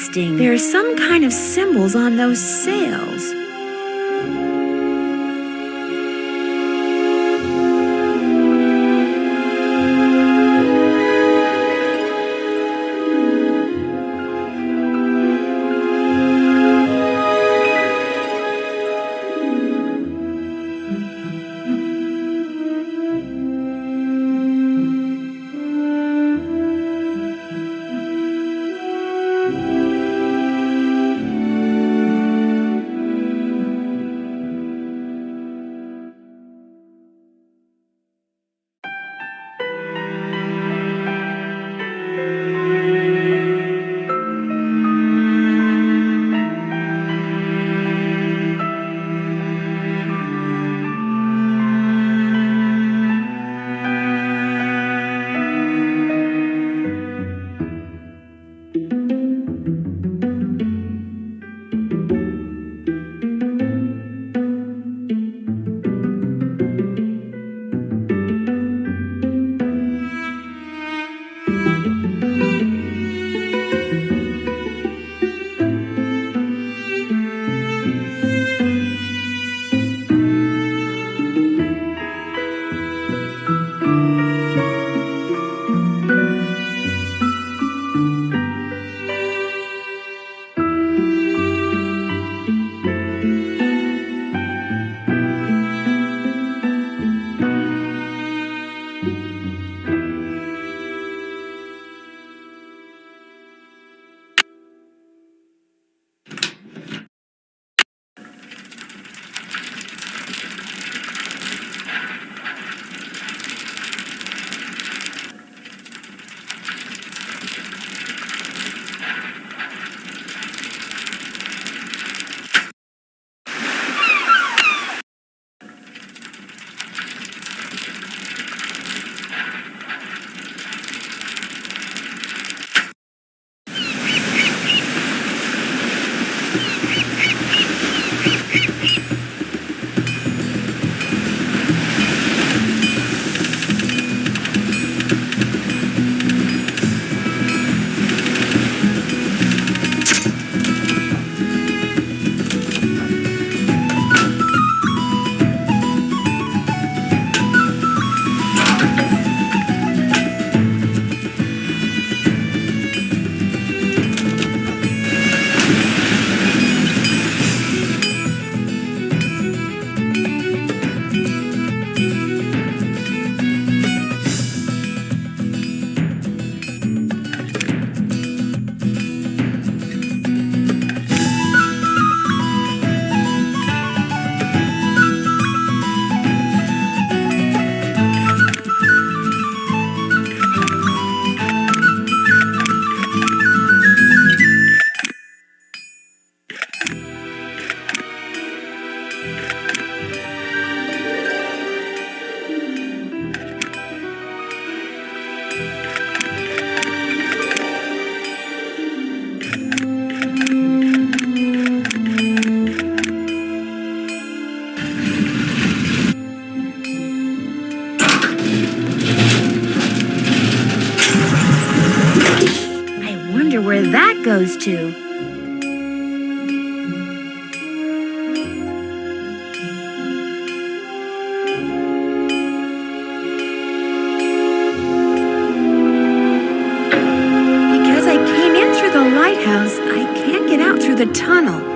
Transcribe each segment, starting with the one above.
interesting. There's some kind of symbols on those sails. Where that goes to. Because I came in through the lighthouse, I can't get out through the tunnel.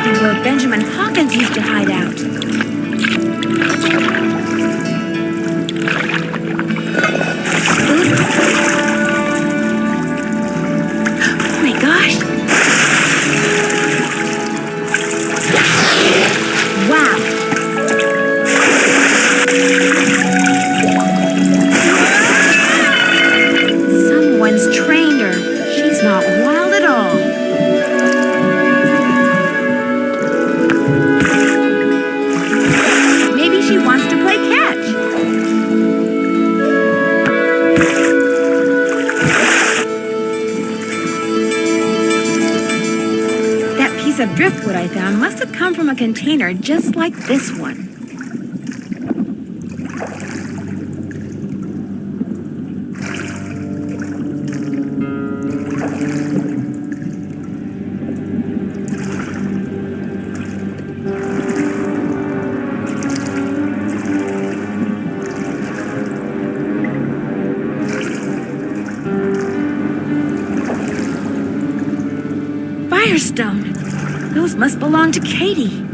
And where Benjamin Hawkins used to hide out. Oops. Oh my gosh. Wow. Someone's trained her. She's not wild at all. Maybe she wants to play catch. That piece of driftwood I found must have come from a container just like this one. Firestone. Those must belong to Katie.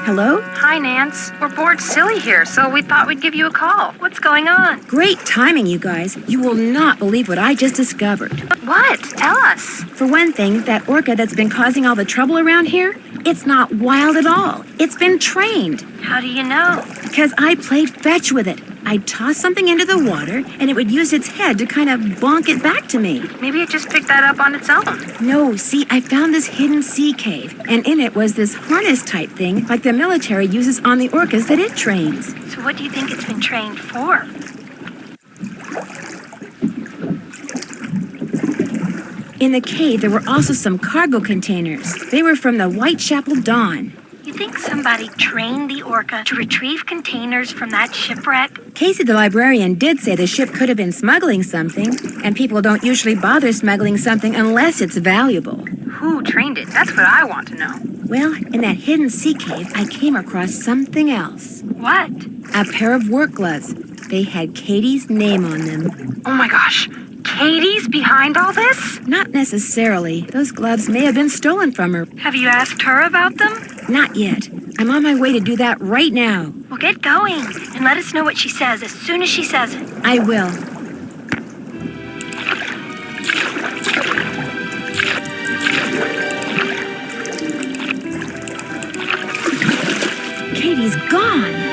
Hello? Hi, Nance. We're bored silly here, so we thought we'd give you a call. What's going on? Great timing, you guys. You will not believe what I just discovered. What? Tell us. For one thing, that orca that's been causing all the trouble around here, it's not wild at all. It's been trained. How do you know? Because I played fetch with it. I'd toss something into the water, and it would use its head to kind of bonk it back to me. Maybe it just picked that up on its own. No, see, I found this hidden sea cave, and in it was this harness-type thing like the military uses on the orcas that it trains. So what do you think it's been trained for? In the cave, there were also some cargo containers. They were from the Whitechapel Dawn. You think somebody trained the orca to retrieve containers from that shipwreck? Casey the librarian did say the ship could have been smuggling something, and people don't usually bother smuggling something unless it's valuable. Who trained it? That's what I want to know. Well, in that hidden sea cave, I came across something else. What? A pair of work gloves. They had Katie's name on them. Oh my gosh. Katie's behind all this? Not necessarily. Those gloves may have been stolen from her. Have you asked her about them? Not yet. I'm on my way to do that right now. Well, get going and let us know what she says as soon as she says it. I will. Katie's gone.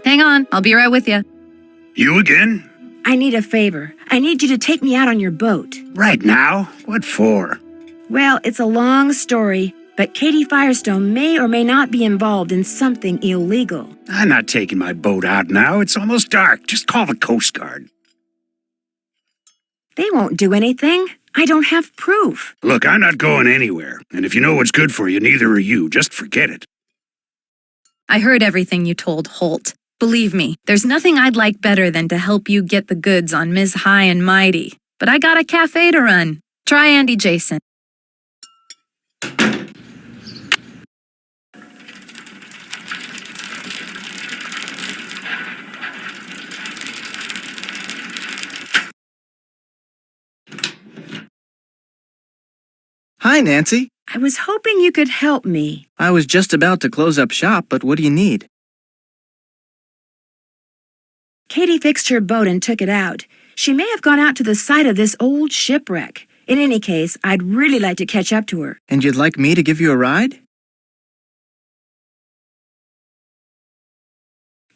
Hang on, I'll be right with you. You again? I need a favor. I need you to take me out on your boat. Right now? What for? Well, it's a long story, but Katie Firestone may or may not be involved in something illegal. I'm not taking my boat out now. It's almost dark. Just call the Coast Guard. They won't do anything. I don't have proof. Look, I'm not going anywhere. And if you know what's good for you, neither are you. Just forget it. I heard everything you told Holt. Believe me, there's nothing I'd like better than to help you get the goods on Ms. High and Mighty. But I got a cafe to run. Try Andy Jason. Hi, Nancy. I was hoping you could help me. I was just about to close up shop, but what do you need? Katie fixed her boat and took it out. She may have gone out to the site of this old shipwreck. In any case, I'd really like to catch up to her. And you'd like me to give you a ride?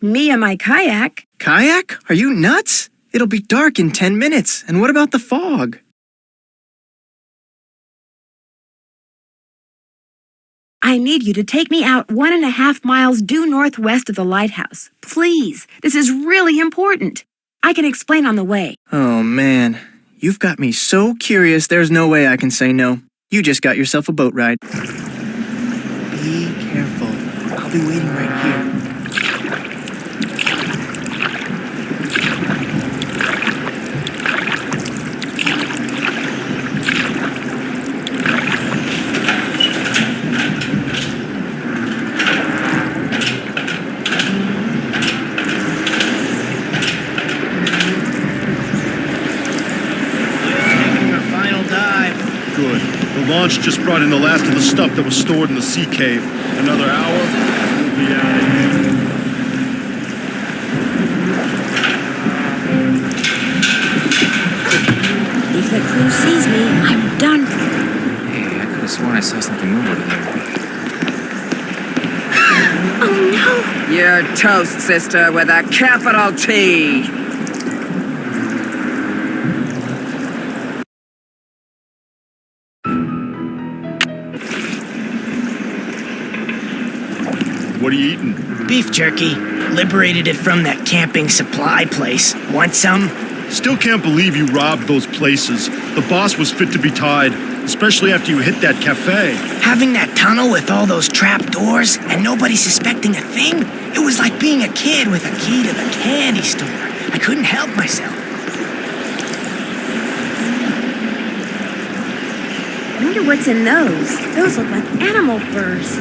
Me and my kayak? Kayak? Are you nuts? It'll be dark in 10 minutes. And what about the fog? I need you to take me out 1.5 miles due northwest of the lighthouse. Please, this is really important. I can explain on the way. Oh, man. You've got me so curious there's no way I can say no. You just got yourself a boat ride. Be careful. I'll be waiting right here. Good. The launch just brought in the last of the stuff that was stored in the sea cave. Another hour, we'll be out of here. If the crew sees me, I'm done. Hey, I could have sworn I saw something move over there. Oh, no! You're toast, sister, with a capital T. What are you eating? Beef jerky. Liberated it from that camping supply place. Want some? Still can't believe you robbed those places. The boss was fit to be tied, especially after you hit that cafe. Having that tunnel with all those trap doors and nobody suspecting a thing? It was like being a kid with a key to the candy store. I couldn't help myself. I wonder what's in those. Those look like animal furs.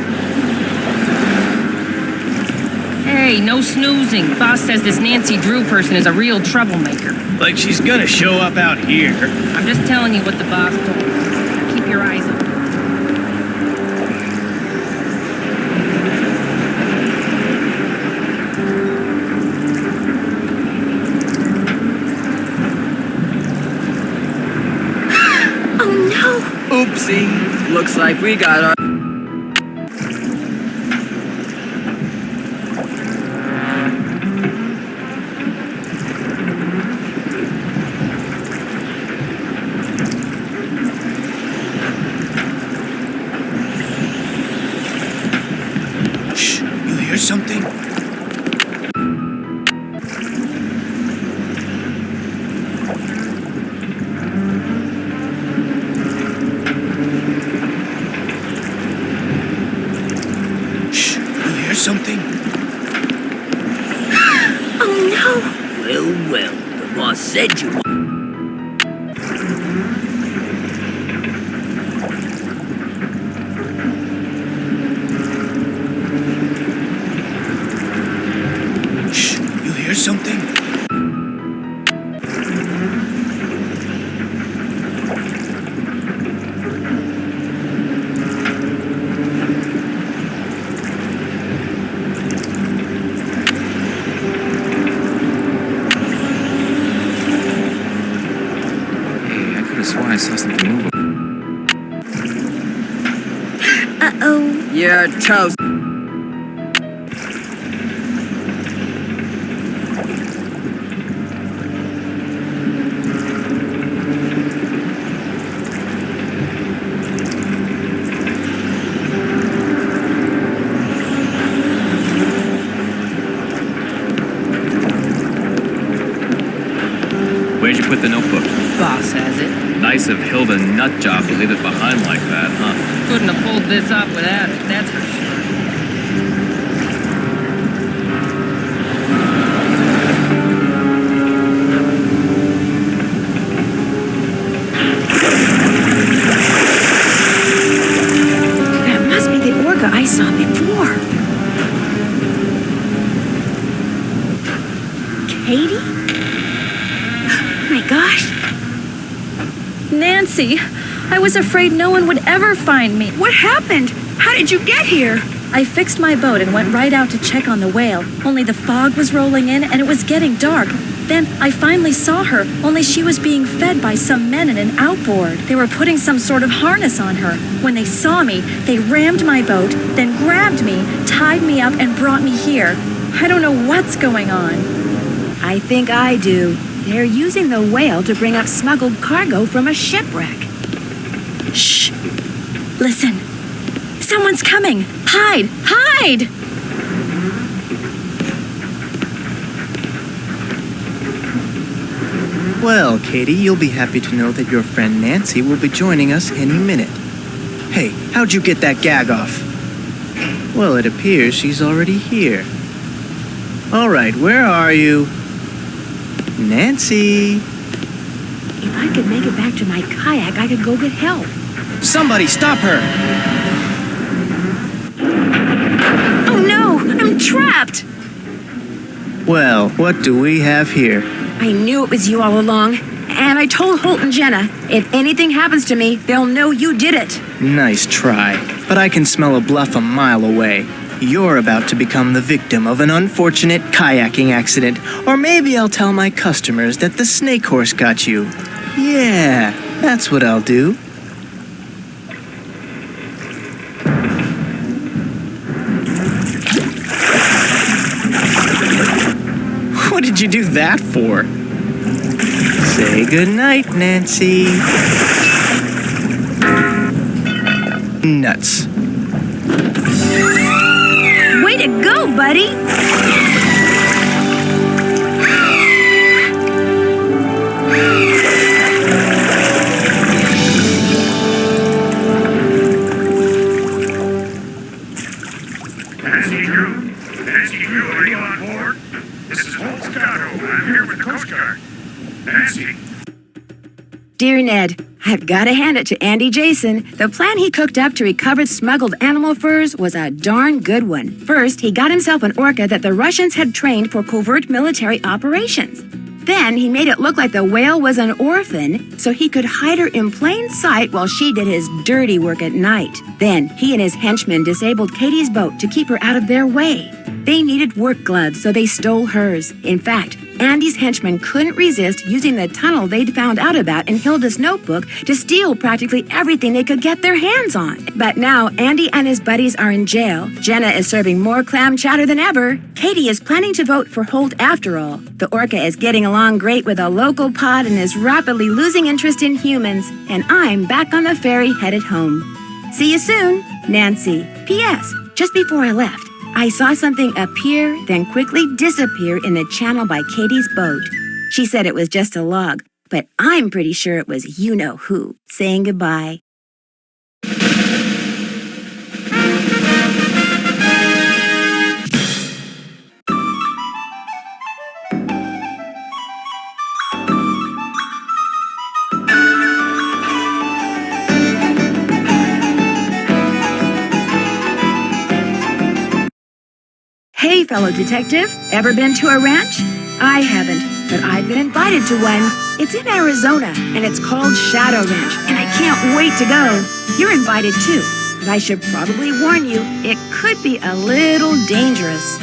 Hey, no snoozing. Boss says this Nancy Drew person is a real troublemaker. Like she's gonna show up out here. I'm just telling you what the boss told me. Keep your eyes open. Oh, no! Oopsie. Looks like we got our... Something? Shh, you hear something? Oh no! Well, the boss said you... Something? Hey, I could have sworn I saw something move. Uh-oh. You're toast. Where'd you put the notebook? Boss has it. Nice of Hilda Nutjob to leave it behind like that, huh? Couldn't have pulled this off without it, that's for sure. That must be the orca I saw before. Katie? Oh my gosh. Nancy, I was afraid no one would ever find me. What happened? How did you get here? I fixed my boat and went right out to check on the whale. Only the fog was rolling in and it was getting dark. Then I finally saw her, only she was being fed by some men in an outboard. They were putting some sort of harness on her. When they saw me, they rammed my boat, then grabbed me, tied me up, and brought me here. I don't know what's going on. I think I do. They're using the whale to bring up smuggled cargo from a shipwreck. Shh! Listen. Someone's coming! Hide! Hide! Well, Katie, you'll be happy to know that your friend Nancy will be joining us any minute. Hey, how'd you get that gag off? Well, it appears she's already here. All right, where are you? Nancy! If I could make it back to my kayak, I could go get help. Somebody stop her! Oh no! I'm trapped! Well, what do we have here? I knew it was you all along. And I told Holt and Jenna, if anything happens to me, they'll know you did it. Nice try, but I can smell a bluff a mile away. You're about to become the victim of an unfortunate kayaking accident, or maybe I'll tell my customers that the snake horse got you. Yeah, that's what I'll do. What did you do that for? Say goodnight, Nancy. Nuts. Way to go, buddy! Nancy Drew, are you on board? This is Holt Scotto. I'm here with the Coast Guard. Nancy. Dear Ned, I've got to hand it to Andy Jason. The plan he cooked up to recover smuggled animal furs was a darn good one. First, he got himself an orca that the Russians had trained for covert military operations. Then he made it look like the whale was an orphan, so he could hide her in plain sight while she did his dirty work at night. Then he and his henchmen disabled Katie's boat to keep her out of their way. They needed work gloves, so they stole hers. In fact, Andy's henchmen couldn't resist using the tunnel they'd found out about in Hilda's notebook to steal practically everything they could get their hands on. But now Andy and his buddies are in jail. Jenna is serving more clam chowder than ever. Katie is planning to vote for Holt after all. The orca is getting along great with a local pod and is rapidly losing interest in humans. And I'm back on the ferry headed home. See you soon, Nancy. P.S. Just before I left, I saw something appear, then quickly disappear in the channel by Katie's boat. She said it was just a log, but I'm pretty sure it was you-know-who saying goodbye. Hey, fellow detective, ever been to a ranch? I haven't, but I've been invited to one. It's in Arizona, and it's called Shadow Ranch, and I can't wait to go. You're invited too, but I should probably warn you, it could be a little dangerous.